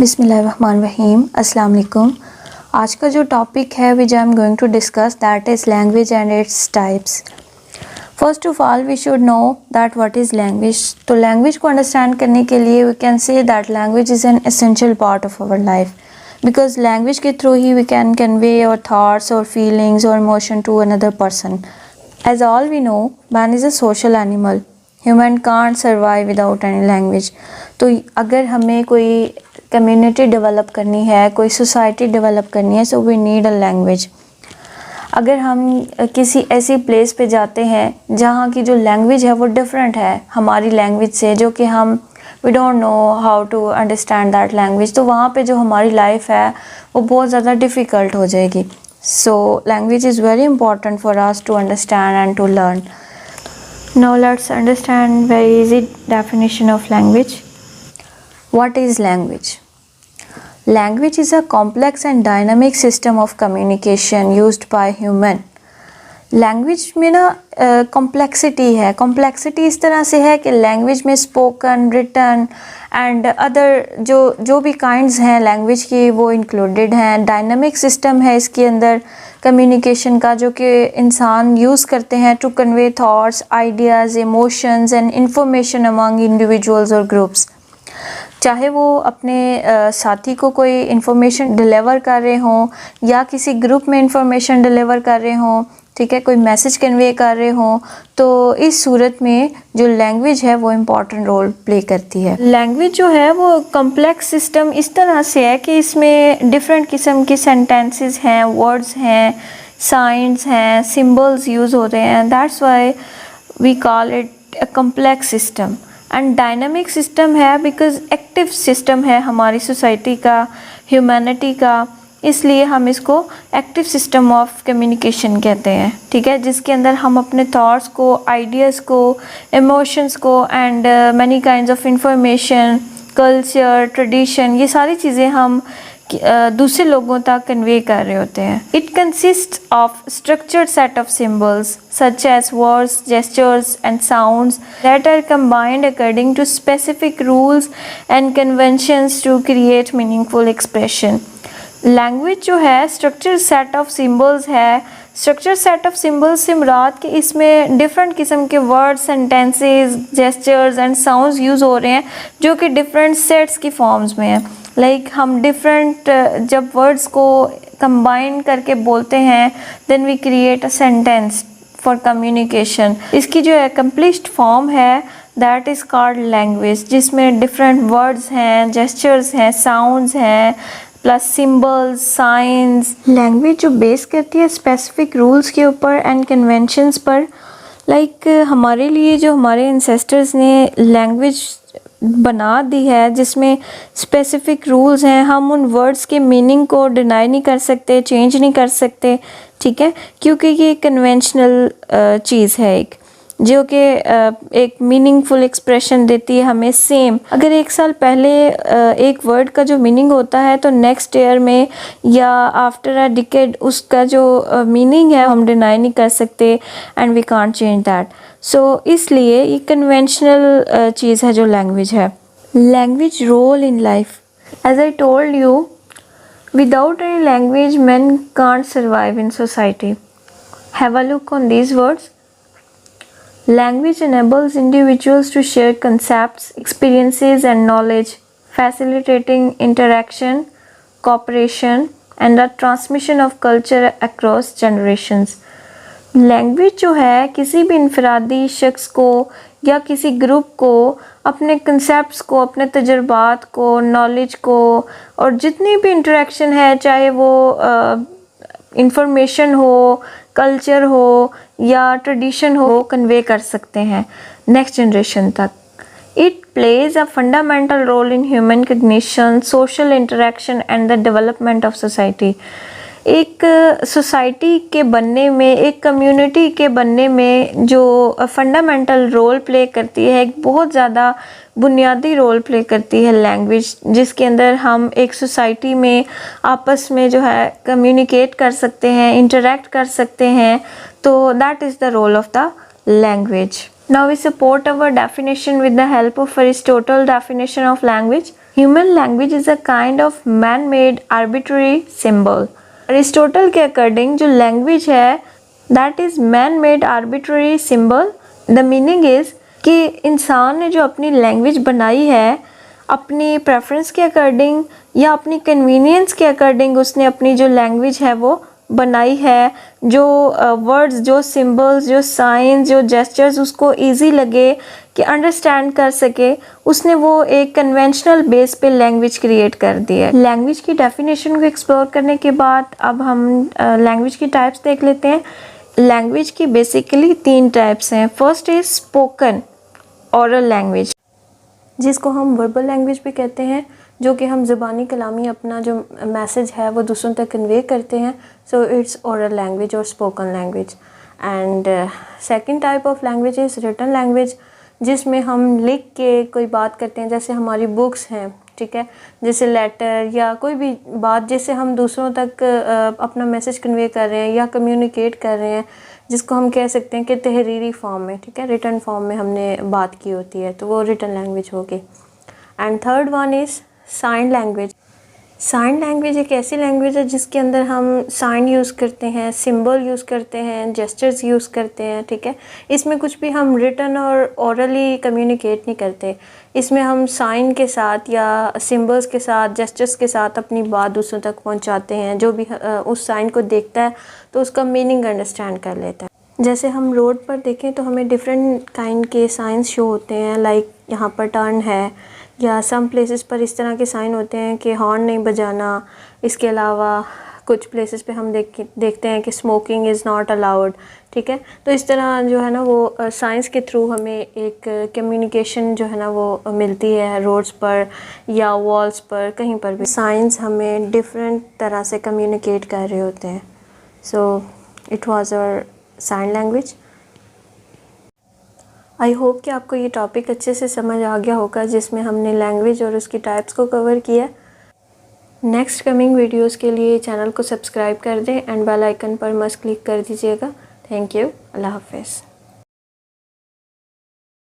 बिस्मिल्लाहिर्रहमानिर्रहीम अस्सलाम वालेकुम। आज का जो टॉपिक है which I am going to discuss that is language and its types. First of all we should know that what is language. तो लैंग्वेज को अंडरस्टैंड करने के लिए we can say that language is an essential part of our life because language के through ही we can convey our thoughts और feelings और emotion to another person. As all we know man is a social animal, human can't survive without any language. तो अगर हमें कोई community develop करनी है, कोई सोसाइटी डेवलप करनी है, so we need a language. अगर हम किसी ऐसी प्लेस पे जाते हैं जहाँ की जो लैंग्वेज है वो डिफरेंट है हमारी लैंग्वेज से, जो कि हम we don't know how to understand that language, तो वहाँ पे जो हमारी लाइफ है वो बहुत ज़्यादा डिफ़िकल्ट हो जाएगी। So language is very important for us to understand and to learn. Now let's understand very easy definition of language. What is language? Language is a complex and dynamic system of communication used by human. Language में ना complexity है। Complexity इस तरह से है कि language में spoken, written and other जो भी काइंड्स हैं लैंग्वेज की वो इंक्लूडेड हैं। डायनामिक सिस्टम है इसके अंदर कम्युनिकेशन का, जो कि इंसान यूज़ करते हैं to convey thoughts, ideas, emotions and information among individuals और ग्रुप्स। चाहे वो अपने साथी को कोई इन्फॉर्मेशन डिलीवर कर रहे हों या किसी ग्रुप में इन्फॉर्मेशन डिलीवर कर रहे हों, ठीक है, कोई मैसेज कन्वे कर रहे हों, तो इस सूरत में जो लैंग्वेज है वो इम्पॉर्टेंट रोल प्ले करती है। लैंग्वेज जो है वो कम्प्लेक्स सिस्टम इस तरह से है कि इसमें डिफरेंट किस्म के सेंटेंसेस हैं, वर्ड्स हैं, साइंस हैं, सिम्बल्स यूज़ होते हैं। That's why we call it a complex system. And dynamic system है बिकॉज एक्टिव सिस्टम है हमारी सोसाइटी का, ह्यूमैनिटी का, इसलिए हम इसको एक्टिव सिस्टम ऑफ कम्युनिकेशन कहते हैं, ठीक है, जिसके अंदर हम अपने थॉट्स को, आइडियाज़ को, इमोशंस को and many kinds of information, culture, tradition, ये सारी चीज़ें हम दूसरे लोगों तक कन्वे कर रहे होते हैं। It consist of structured set of symbols such as words, gestures and sounds that are combined according to specific rules and conventions to create meaningful expression. Language जो है स्ट्रक्चर सेट ऑफ सिम्बल्स है। Structure set of symbols से मुराद कि इसमें different किस्म के words, sentences, gestures and sounds use हो रहे हैं जो कि डिफरेंट सेट्स की फॉर्म्स में हैं। लाइक हम डिफरेंट जब वर्ड्स को कंबाइन करके बोलते हैं then we create a sentence for communication. इसकी जो एक्म्प्लिश्ड फॉर्म है दैट इज़ कॉल्ड लैंग्वेज, जिसमें डिफरेंट वर्ड्स हैं, जेस्चर्स हैं, साउंड्स हैं, प्लस सिम्बल्स, साइंस। लैंग्वेज जो बेस करती है स्पेसिफिक रूल्स के ऊपर एंड कन्वेंशंस पर। लाइक हमारे लिए जो हमारे एंसेस्टर्स ने लैंग्वेज बना दी है जिसमें स्पेसिफिक रूल्स हैं, हम उन वर्ड्स के मीनिंग को डिनाई नहीं कर सकते, चेंज नहीं कर सकते, ठीक है, क्योंकि ये कन्वेंशनल चीज़ है एक, जो कि एक मीनिंगफुल एक्सप्रेशन देती है हमें सेम। अगर एक साल पहले एक वर्ड का जो मीनिंग होता है तो नेक्स्ट ईयर में या आफ्टर अ डिकेड उसका जो मीनिंग है हम डिनाई नहीं कर सकते and we can't change that. So इसलिए ये कन्वेंशनल चीज़ है जो लैंग्वेज है। Language role in life, as I told you, without any language man can't survive in society. Have a look on these words. Language enables individuals to share concepts, experiences and knowledge, facilitating interaction, cooperation and the transmission of culture across generations. Language जो है किसी भी इंफरादी शख्स को या किसी group को अपने कंसेप्ट्स को, अपने तजुर्बात को, नॉलेज को और जितनी भी इंटरेक्शन है, चाहे वो इंफॉर्मेशन हो, कल्चर हो या ट्रेडिशन हो, कन्वे कर सकते हैं नेक्स्ट जनरेशन तक। It plays a fundamental role in human cognition, social interaction and the development of society. एक सोसाइटी के बनने में, एक कम्युनिटी के बनने में जो फंडामेंटल रोल प्ले करती है, एक बहुत ज़्यादा बुनियादी रोल प्ले करती है लैंग्वेज, जिसके अंदर हम एक सोसाइटी में आपस में जो है कम्युनिकेट कर सकते हैं, इंटरेक्ट कर सकते हैं। तो that is the role of the language. Now we support our definition with the help of Aristotle definition of language. Human language is a kind of man-made arbitrary symbol. Aristotle के according जो language है that is man-made arbitrary symbol. The meaning is कि इंसान ने जो अपनी language बनाई है अपनी प्रेफरेंस के अकॉर्डिंग या अपनी कन्वीनियंस के अकॉर्डिंग उसने अपनी जो लैंग्वेज है वो बनाई है. जो वर्ड्स, जो सिंबल्स, जो साइंस, जो जेस्चर्स उसको इजी लगे कि अंडरस्टैंड कर सके, उसने वो एक कन्वेंशनल बेस पे लैंग्वेज क्रिएट कर दी है. लैंग्वेज की डेफिनेशन को एक्सप्लोर करने के बाद अब हम लैंग्वेज की टाइप्स देख लेते हैं. लैंग्वेज की बेसिकली 3 टाइप्स हैं. First is spoken oral language, जिसको हम वर्बल लैंग्वेज भी कहते हैं, जो कि हम ज़बानी कलामी अपना जो मैसेज है वो दूसरों तक कन्वे करते हैं. सो इट्स ओरल लैंग्वेज और spoken language. And second type of language is written language, जिसमें हम लिख के कोई बात करते हैं, जैसे हमारी बुक्स हैं, ठीक है, जैसे लेटर या कोई भी बात जिससे हम दूसरों तक अपना मैसेज कन्वे कर रहे हैं या कम्युनिकेट कर रहे हैं, जिसको हम कह सकते हैं कि तहरीरी फॉर्म में, ठीक है, रिटन फॉर्म में हमने बात की होती है, तो वो रिटन लैंग्वेज होगी. And third one is sign language. Sign language एक ऐसी लैंग्वेज है जिसके अंदर हम साइन यूज़ करते हैं, सिंबल यूज़ करते हैं, जेस्चर्स यूज़ करते हैं, ठीक है. इसमें कुछ भी हम रिटन और ओरली कम्युनिकेट नहीं करते. इसमें हम साइन के साथ या सिंबल्स के साथ, जेस्चर्स के साथ अपनी बात दूसरों तक पहुंचाते हैं. जो भी उस साइन को देखता है तो उसका मीनिंग अंडरस्टैंड कर लेता है. जैसे हम रोड पर देखें तो हमें डिफरेंट काइंड के साइंस शो होते हैं, लाइक यहाँ पर टर्न है, या सम प्लेसेस पर इस तरह के साइन होते हैं कि हॉर्न नहीं बजाना. इसके अलावा कुछ प्लेसेस पे हम देखते हैं कि स्मोकिंग इज़ नॉट अलाउड, ठीक है. तो इस तरह जो है ना वो साइंस के थ्रू हमें एक कम्युनिकेशन जो है ना वो मिलती है रोड्स पर या वॉल्स पर, कहीं पर भी साइंस हमें डिफरेंट तरह से कम्युनिकेट कर रहे होते हैं. So it was our sign language. I hope कि आपको ये टॉपिक अच्छे से समझ आ गया होगा, जिसमें हमने लैंग्वेज और उसकी टाइप्स को कवर किया. नेक्स्ट कमिंग वीडियोस के लिए चैनल को सब्सक्राइब कर दें एंड बेल आइकन पर मस्ट क्लिक कर दीजिएगा. Thank you. अल्लाह हाफिज़.